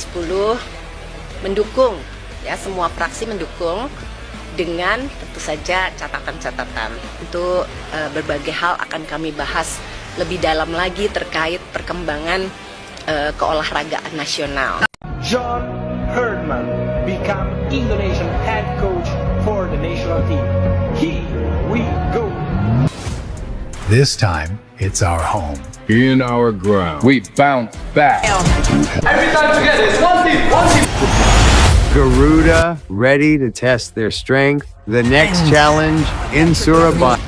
Komisi 10 mendukung, ya semua fraksi mendukung dengan tentu saja catatan-catatan. Untuk berbagai hal akan kami bahas lebih dalam lagi terkait perkembangan keolahragaan nasional. John Herdman become Indonesian head coach for the national team. Here we go. This time, it's our home. In our ground, we bounce back. Every time together, it's one team, one team. Garuda ready to test their strength. The next challenge in Surabaya.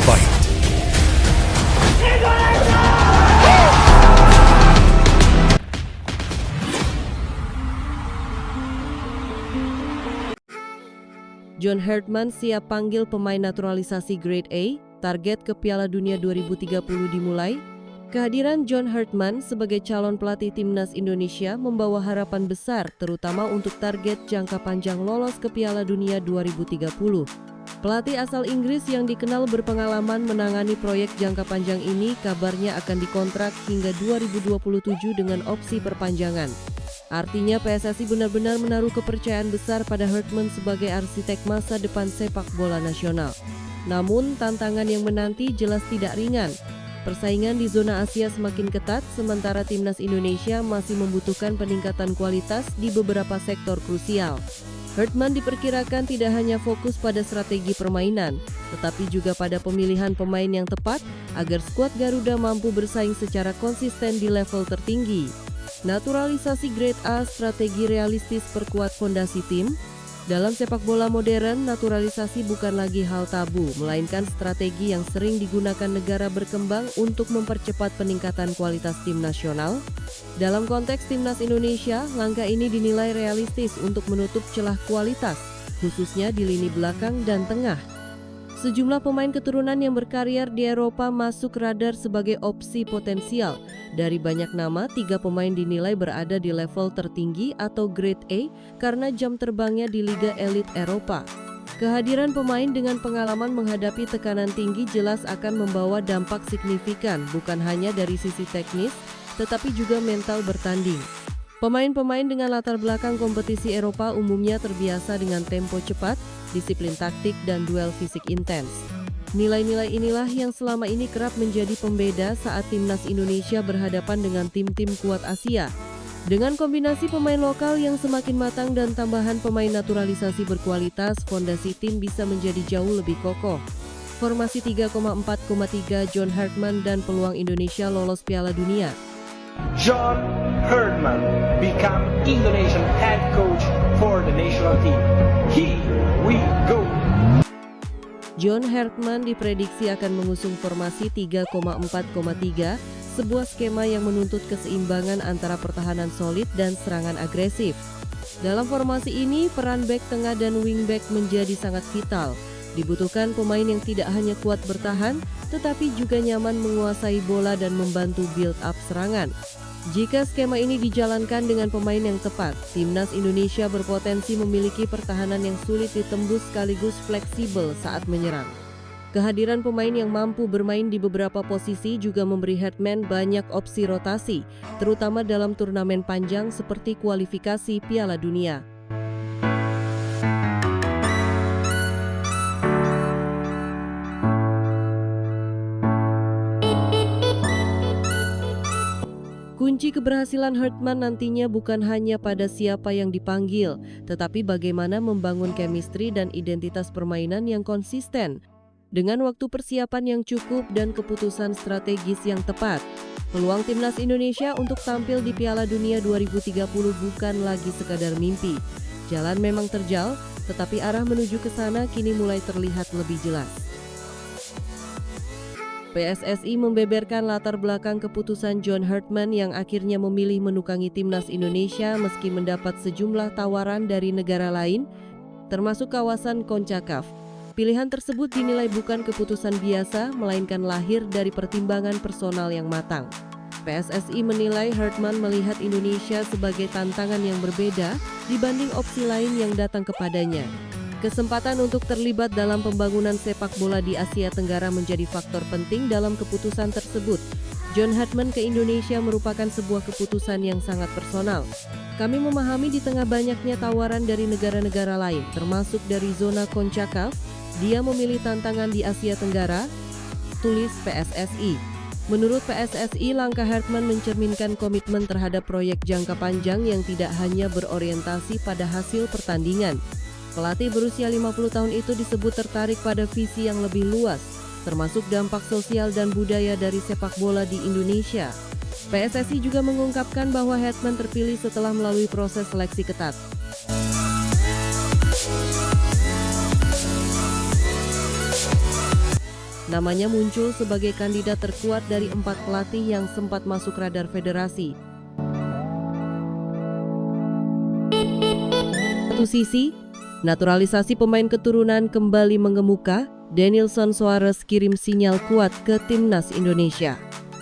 Fight. John Herdman siap panggil pemain naturalisasi Grade A, target ke Piala Dunia 2030 dimulai. Kehadiran John Herdman sebagai calon pelatih timnas Indonesia membawa harapan besar terutama untuk target jangka panjang lolos ke Piala Dunia 2030. Pelatih asal Inggris yang dikenal berpengalaman menangani proyek jangka panjang ini kabarnya akan dikontrak hingga 2027 dengan opsi perpanjangan. Artinya PSSI benar-benar menaruh kepercayaan besar pada Herdman sebagai arsitek masa depan sepak bola nasional. Namun tantangan yang menanti jelas tidak ringan. Persaingan di zona Asia semakin ketat sementara timnas Indonesia masih membutuhkan peningkatan kualitas di beberapa sektor krusial. Herdman diperkirakan tidak hanya fokus pada strategi permainan, tetapi juga pada pemilihan pemain yang tepat agar skuad Garuda mampu bersaing secara konsisten di level tertinggi. Naturalisasi Grade A strategi realistis perkuat fondasi tim. Dalam sepak bola modern, naturalisasi bukan lagi hal tabu, melainkan strategi yang sering digunakan negara berkembang untuk mempercepat peningkatan kualitas tim nasional. Dalam konteks timnas Indonesia, langkah ini dinilai realistis untuk menutup celah kualitas, khususnya di lini belakang dan tengah. Sejumlah pemain keturunan yang berkarir di Eropa masuk radar sebagai opsi potensial. Dari banyak nama, 3 pemain dinilai berada di level tertinggi atau Grade A karena jam terbangnya di Liga Elit Eropa. Kehadiran pemain dengan pengalaman menghadapi tekanan tinggi jelas akan membawa dampak signifikan bukan hanya dari sisi teknis, tetapi juga mental bertanding. Pemain-pemain dengan latar belakang kompetisi Eropa umumnya terbiasa dengan tempo cepat, disiplin taktik, dan duel fisik intens. Nilai-nilai inilah yang selama ini kerap menjadi pembeda saat timnas Indonesia berhadapan dengan tim-tim kuat Asia. Dengan kombinasi pemain lokal yang semakin matang dan tambahan pemain naturalisasi berkualitas, fondasi tim bisa menjadi jauh lebih kokoh. Formasi 3,4,3 John Herdman dan peluang Indonesia lolos Piala Dunia. John Herdman become Indonesian head coach for the national team. Here we go. John Herdman diprediksi akan mengusung formasi 3,4,3, sebuah skema yang menuntut keseimbangan antara pertahanan solid dan serangan agresif. Dalam formasi ini, peran bek tengah dan wingback menjadi sangat vital. Dibutuhkan pemain yang tidak hanya kuat bertahan, tetapi juga nyaman menguasai bola dan membantu build up serangan. Jika skema ini dijalankan dengan pemain yang tepat, timnas Indonesia berpotensi memiliki pertahanan yang sulit ditembus sekaligus fleksibel saat menyerang. Kehadiran pemain yang mampu bermain di beberapa posisi juga memberi Herdman banyak opsi rotasi, terutama dalam turnamen panjang seperti kualifikasi Piala Dunia. Kunci keberhasilan Herdman nantinya bukan hanya pada siapa yang dipanggil, tetapi bagaimana membangun chemistry dan identitas permainan yang konsisten. Dengan waktu persiapan yang cukup dan keputusan strategis yang tepat, peluang timnas Indonesia untuk tampil di Piala Dunia 2030 bukan lagi sekadar mimpi. Jalan memang terjal, tetapi arah menuju ke sana kini mulai terlihat lebih jelas. PSSI membeberkan latar belakang keputusan John Herdman yang akhirnya memilih menukangi timnas Indonesia meski mendapat sejumlah tawaran dari negara lain, termasuk kawasan CONCACAF. Pilihan tersebut dinilai bukan keputusan biasa, melainkan lahir dari pertimbangan personal yang matang. PSSI menilai Herdman melihat Indonesia sebagai tantangan yang berbeda dibanding opsi lain yang datang kepadanya. Kesempatan untuk terlibat dalam pembangunan sepak bola di Asia Tenggara menjadi faktor penting dalam keputusan tersebut. John Herdman ke Indonesia merupakan sebuah keputusan yang sangat personal. Kami memahami di tengah banyaknya tawaran dari negara-negara lain, termasuk dari zona CONCACAF, dia memilih tantangan di Asia Tenggara, tulis PSSI. Menurut PSSI, langkah Herdman mencerminkan komitmen terhadap proyek jangka panjang yang tidak hanya berorientasi pada hasil pertandingan. Pelatih berusia 50 tahun itu disebut tertarik pada visi yang lebih luas, termasuk dampak sosial dan budaya dari sepak bola di Indonesia. PSSI juga mengungkapkan bahwa Herdman terpilih setelah melalui proses seleksi ketat. Namanya muncul sebagai kandidat terkuat dari 4 pelatih yang sempat masuk radar federasi. Satu sisi, naturalisasi pemain keturunan kembali mengemuka. Denilson Suarez kirim sinyal kuat ke timnas Indonesia.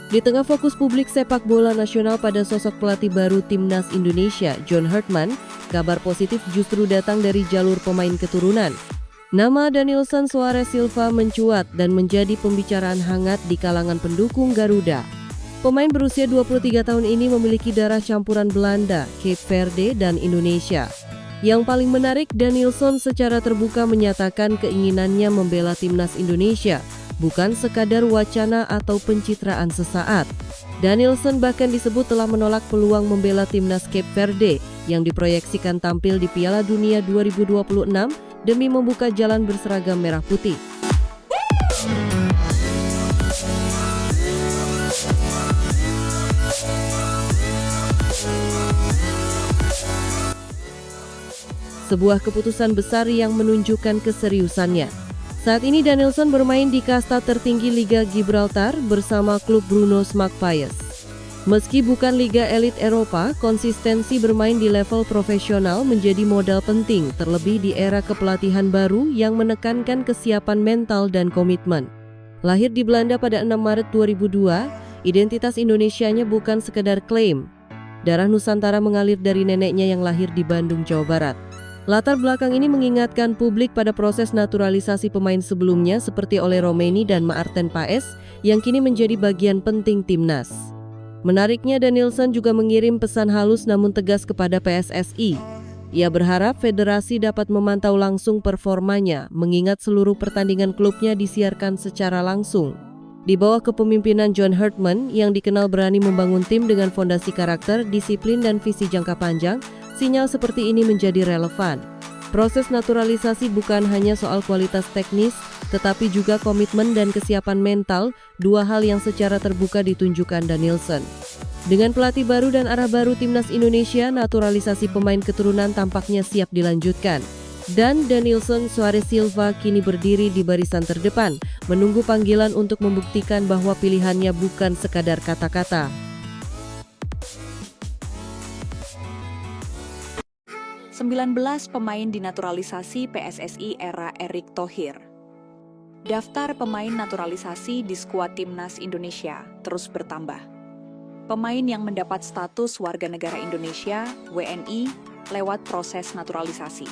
Di tengah fokus publik sepak bola nasional pada sosok pelatih baru timnas Indonesia, John Herdman, kabar positif justru datang dari jalur pemain keturunan. Nama Denilson Suarez Silva mencuat dan menjadi pembicaraan hangat di kalangan pendukung Garuda. Pemain berusia 23 tahun ini memiliki darah campuran Belanda, Cape Verde, dan Indonesia. Yang paling menarik, Denilson secara terbuka menyatakan keinginannya membela timnas Indonesia, bukan sekadar wacana atau pencitraan sesaat. Denilson bahkan disebut telah menolak peluang membela timnas Cape Verde yang diproyeksikan tampil di Piala Dunia 2026 demi membuka jalan berseragam merah putih. Sebuah keputusan besar yang menunjukkan keseriusannya. Saat ini Denilson bermain di kasta tertinggi Liga Gibraltar bersama klub Brunos Magpies. Meski bukan liga elit Eropa, konsistensi bermain di level profesional menjadi modal penting, terlebih di era kepelatihan baru yang menekankan kesiapan mental dan komitmen. Lahir di Belanda pada 6 Maret 2002, identitas Indonesianya bukan sekedar klaim. Darah Nusantara mengalir dari neneknya yang lahir di Bandung, Jawa Barat. Latar belakang ini mengingatkan publik pada proses naturalisasi pemain sebelumnya seperti oleh Romeni dan Maarten Paes yang kini menjadi bagian penting timnas. Menariknya, Denilson juga mengirim pesan halus namun tegas kepada PSSI. Ia berharap federasi dapat memantau langsung performanya, mengingat seluruh pertandingan klubnya disiarkan secara langsung. Di bawah kepemimpinan John Herdman yang dikenal berani membangun tim dengan fondasi karakter, disiplin, dan visi jangka panjang, sinyal seperti ini menjadi relevan. Proses naturalisasi bukan hanya soal kualitas teknis, tetapi juga komitmen dan kesiapan mental, dua hal yang secara terbuka ditunjukkan Denilson. Dengan pelatih baru dan arah baru timnas Indonesia, naturalisasi pemain keturunan tampaknya siap dilanjutkan. Dan Denilson Suarez Silva kini berdiri di barisan terdepan, menunggu panggilan untuk membuktikan bahwa pilihannya bukan sekadar kata-kata. Sembilan 19 pemain dinaturalisasi PSSI era Erick Thohir. Daftar pemain naturalisasi di skuad timnas Indonesia terus bertambah. Pemain yang mendapat status warga negara Indonesia (WNI) lewat proses naturalisasi.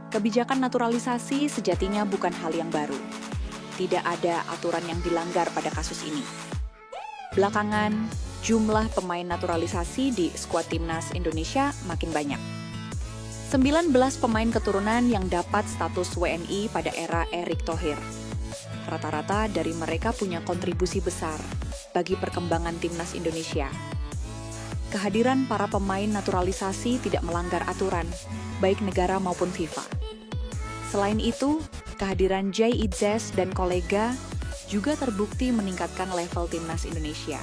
Kebijakan naturalisasi sejatinya bukan hal yang baru. Tidak ada aturan yang dilanggar pada kasus ini. Belakangan, jumlah pemain naturalisasi di skuad timnas Indonesia makin banyak. 19 pemain keturunan yang dapat status WNI pada era Erick Thohir. Rata-rata dari mereka punya kontribusi besar bagi perkembangan timnas Indonesia. Kehadiran para pemain naturalisasi tidak melanggar aturan, baik negara maupun FIFA. Selain itu, kehadiran Jay Itzes dan kolega juga terbukti meningkatkan level timnas Indonesia.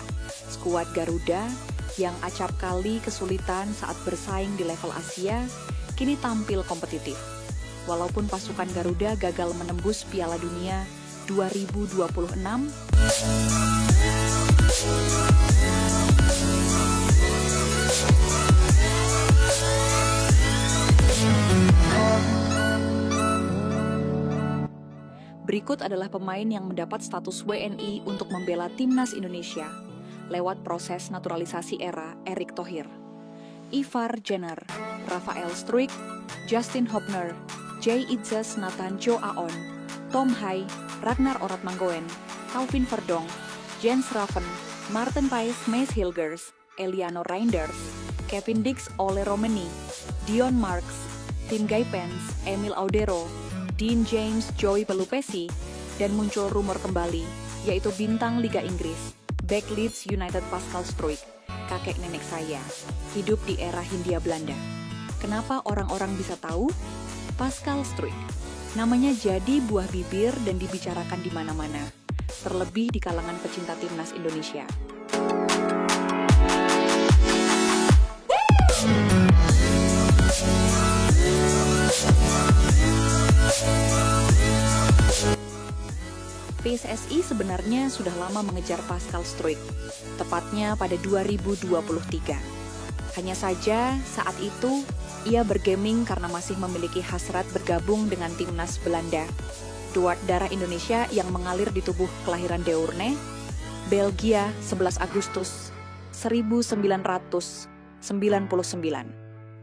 Skuad Garuda yang acap kali kesulitan saat bersaing di level Asia, kini tampil kompetitif. Walaupun pasukan Garuda gagal menembus Piala Dunia 2026, berikut adalah pemain yang mendapat status WNI untuk membela timnas Indonesia lewat proses naturalisasi era Erick Thohir. Ivar Jenner, Rafael Struijk, Justin Hubner, Jay Itzes Nathan Jo Aon, Tom Hai, Ragnar Orat Manggoen, Calvin Verdong, Jens Raven, Martin Paes Mace Hilgers, Eliano Reinders, Kevin Dix Ole Romani, Dion Marks, Tim Guy Pence, Emil Audero, Dean James Joey Pelupesi, dan muncul rumor kembali, yaitu bintang Liga Inggris, back Leeds United Pascal Struijk, kakek nenek saya, hidup di era Hindia Belanda. Kenapa orang-orang bisa tahu? Pascal Struijk. Namanya jadi buah bibir dan dibicarakan di mana-mana, terlebih di kalangan pecinta timnas Indonesia. PSSI sebenarnya sudah lama mengejar Pascal Struijk, tepatnya pada 2023. Hanya saja saat itu ia bergeming karena masih memiliki hasrat bergabung dengan timnas Belanda. Darah Indonesia yang mengalir di tubuh kelahiran Deurne, Belgia 11 Agustus 1999,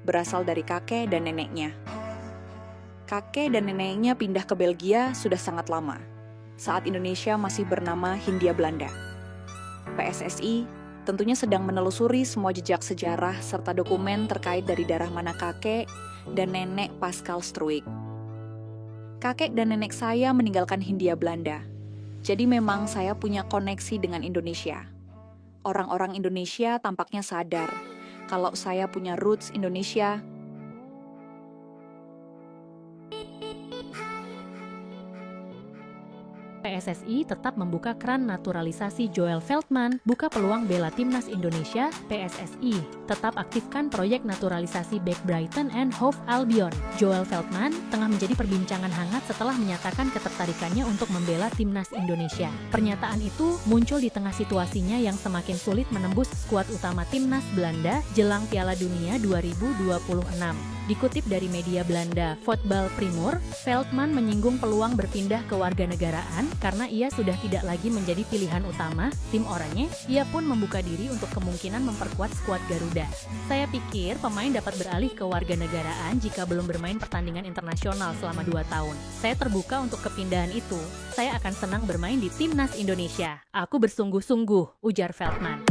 berasal dari kakek dan neneknya. Kakek dan neneknya pindah ke Belgia sudah sangat lama, saat Indonesia masih bernama Hindia Belanda. PSSI tentunya sedang menelusuri semua jejak sejarah serta dokumen terkait dari darah mana kakek dan nenek Pascal Struijk. Kakek dan nenek saya meninggalkan Hindia Belanda, jadi memang saya punya koneksi dengan Indonesia. Orang-orang Indonesia tampaknya sadar kalau saya punya roots Indonesia. PSSI tetap membuka keran naturalisasi Joel Veltman, buka peluang bela timnas Indonesia. PSSI tetap aktifkan proyek naturalisasi bek Brighton and Hove Albion. Joel Veltman tengah menjadi perbincangan hangat setelah menyatakan ketertarikannya untuk membela timnas Indonesia. Pernyataan itu muncul di tengah situasinya yang semakin sulit menembus skuad utama timnas Belanda jelang Piala Dunia 2026. Dikutip dari media Belanda Voetbal Primeur, Veltman menyinggung peluang berpindah ke warganegaraan karena ia sudah tidak lagi menjadi pilihan utama tim Oranye. Ia pun membuka diri untuk kemungkinan memperkuat skuad Garuda. Saya pikir pemain dapat beralih ke warganegaraan jika belum bermain pertandingan internasional selama 2 tahun. Saya terbuka untuk kepindahan itu. Saya akan senang bermain di timnas Indonesia. Aku bersungguh-sungguh, ujar Veltman.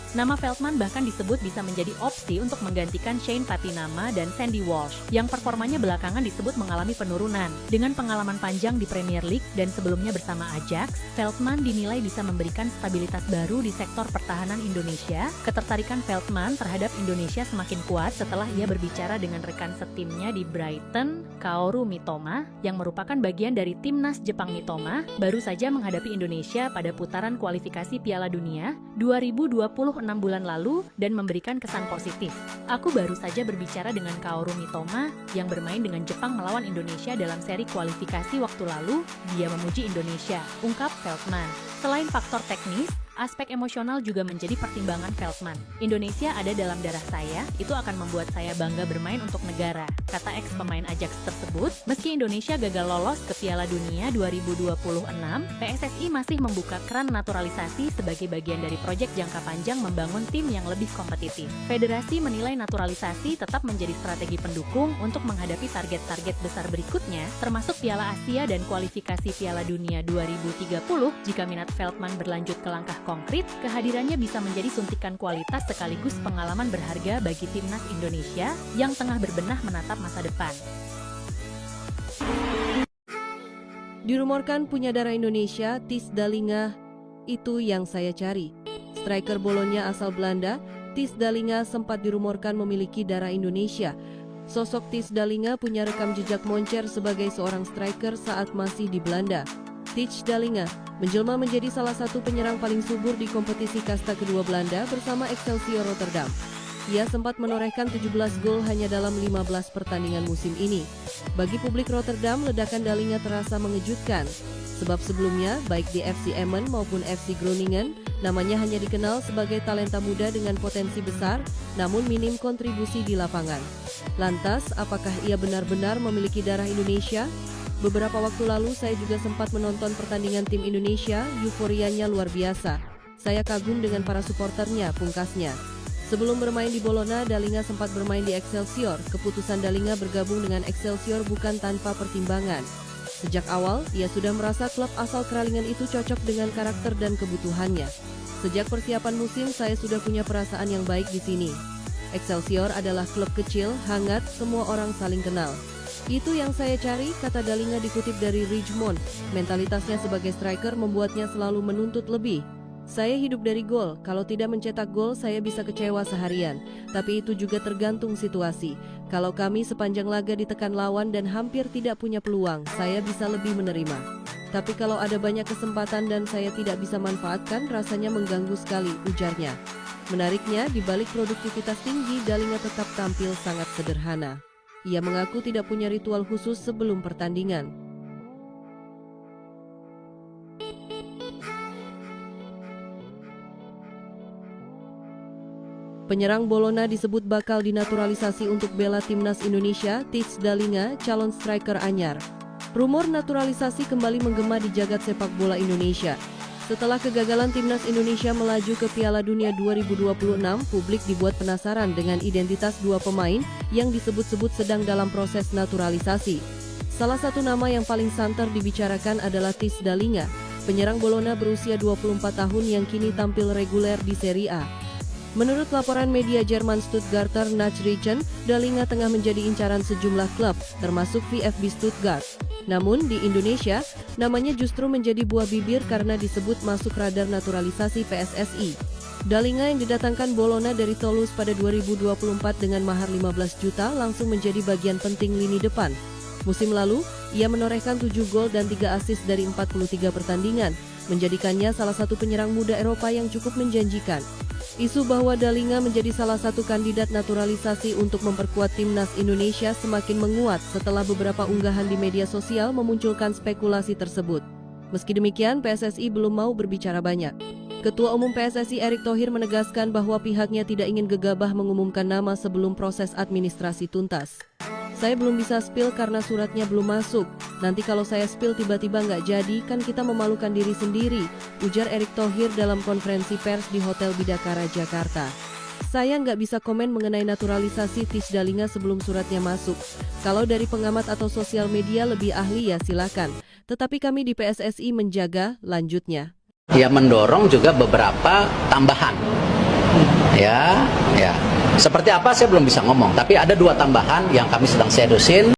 Nama Veltman bahkan disebut bisa menjadi opsi untuk menggantikan Shane Patinama dan Sandy Walsh, yang performanya belakangan disebut mengalami penurunan. Dengan pengalaman panjang di Premier League dan sebelumnya bersama Ajax, Veltman dinilai bisa memberikan stabilitas baru di sektor pertahanan Indonesia. Ketertarikan Veltman terhadap Indonesia semakin kuat setelah ia berbicara dengan rekan setimnya di Brighton, Kaoru Mitoma, yang merupakan bagian dari timnas Jepang. Mitoma baru saja menghadapi Indonesia pada putaran kualifikasi Piala Dunia 2020 6 bulan lalu dan memberikan kesan positif. Aku baru saja berbicara dengan Kaoru Mitoma yang bermain dengan Jepang melawan Indonesia dalam seri kualifikasi waktu lalu. Dia memuji Indonesia, ungkap Veltman. Selain faktor teknis, aspek emosional juga menjadi pertimbangan Veltman. Indonesia ada dalam darah saya, itu akan membuat saya bangga bermain untuk negara, kata ex pemain Ajax tersebut. Meski Indonesia gagal lolos ke Piala Dunia 2026, PSSI masih membuka keran naturalisasi sebagai bagian dari proyek jangka panjang membangun tim yang lebih kompetitif. Federasi menilai naturalisasi tetap menjadi strategi pendukung untuk menghadapi target-target besar berikutnya, termasuk Piala Asia dan kualifikasi Piala Dunia 2030. Jika minat Veltman berlanjut ke langkah konkret, kehadirannya bisa menjadi suntikan kualitas sekaligus pengalaman berharga bagi timnas Indonesia yang tengah berbenah menatap masa depan. Dirumorkan punya darah Indonesia, Tis Dalinga, itu yang saya cari. Striker Bolonya asal Belanda, Tis Dalinga sempat dirumorkan memiliki darah Indonesia. Sosok Tis Dalinga punya rekam jejak moncer sebagai seorang striker saat masih di Belanda. Tis Dalinga menjelma menjadi salah satu penyerang paling subur di kompetisi kasta kedua Belanda bersama Excelsior Rotterdam. Ia sempat menorehkan 17 gol hanya dalam 15 pertandingan musim ini. Bagi publik Rotterdam, ledakan Dalinga terasa mengejutkan. Sebab sebelumnya, baik di FC Emmen maupun FC Groningen, namanya hanya dikenal sebagai talenta muda dengan potensi besar, namun minim kontribusi di lapangan. Lantas, apakah ia benar-benar memiliki darah Indonesia? Beberapa waktu lalu saya juga sempat menonton pertandingan tim Indonesia, euforianya luar biasa. Saya kagum dengan para suporternya, pungkasnya. Sebelum bermain di Bologna, Dalinga sempat bermain di Excelsior. Keputusan Dalinga bergabung dengan Excelsior bukan tanpa pertimbangan. Sejak awal, ia sudah merasa klub asal Kralingan itu cocok dengan karakter dan kebutuhannya. Sejak persiapan musim, saya sudah punya perasaan yang baik di sini. Excelsior adalah klub kecil, hangat, semua orang saling kenal. Itu yang saya cari, kata Dalinga dikutip dari Richmond. Mentalitasnya sebagai striker membuatnya selalu menuntut lebih. Saya hidup dari gol, kalau tidak mencetak gol saya bisa kecewa seharian. Tapi itu juga tergantung situasi. Kalau kami sepanjang laga ditekan lawan dan hampir tidak punya peluang, saya bisa lebih menerima. Tapi kalau ada banyak kesempatan dan saya tidak bisa manfaatkan, rasanya mengganggu sekali, ujarnya. Menariknya, di balik produktivitas tinggi, Dalinga tetap tampil sangat sederhana. Ia mengaku tidak punya ritual khusus sebelum pertandingan. Penyerang Bologna disebut bakal dinaturalisasi untuk bela timnas Indonesia. Tis Dalinga, calon striker anyar. Rumor naturalisasi kembali menggema di jagat sepak bola Indonesia. Setelah kegagalan timnas Indonesia melaju ke Piala Dunia 2026, publik dibuat penasaran dengan identitas dua pemain yang disebut-sebut sedang dalam proses naturalisasi. Salah satu nama yang paling santer dibicarakan adalah Tis Dalinga, penyerang Bologna berusia 24 tahun yang kini tampil reguler di Serie A. Menurut laporan media Jerman Stuttgarter Nachrichten, Dalinga tengah menjadi incaran sejumlah klub, termasuk VfB Stuttgart. Namun di Indonesia, namanya justru menjadi buah bibir karena disebut masuk radar naturalisasi PSSI. Dalinga yang didatangkan Bologna dari Toulouse pada 2024 dengan mahar 15 juta langsung menjadi bagian penting lini depan. Musim lalu, ia menorehkan 7 gol dan 3 assist dari 43 pertandingan, menjadikannya salah satu penyerang muda Eropa yang cukup menjanjikan. Isu bahwa Dalinga menjadi salah satu kandidat naturalisasi untuk memperkuat timnas Indonesia semakin menguat setelah beberapa unggahan di media sosial memunculkan spekulasi tersebut. Meski demikian, PSSI belum mau berbicara banyak. Ketua Umum PSSI Erick Thohir menegaskan bahwa pihaknya tidak ingin gegabah mengumumkan nama sebelum proses administrasi tuntas. Saya belum bisa spill karena suratnya belum masuk. Nanti kalau saya spill tiba-tiba nggak jadi, kan kita memalukan diri sendiri, ujar Erick Thohir dalam konferensi pers di Hotel Bidakara, Jakarta. Saya nggak bisa komen mengenai naturalisasi Tis Dalinga sebelum suratnya masuk. Kalau dari pengamat atau sosial media lebih ahli ya silakan. Tetapi kami di PSSI menjaga, lanjutnya. Ya mendorong juga beberapa tambahan. Ya. Seperti apa saya belum bisa ngomong, tapi ada 2 tambahan yang kami sedang seriusin.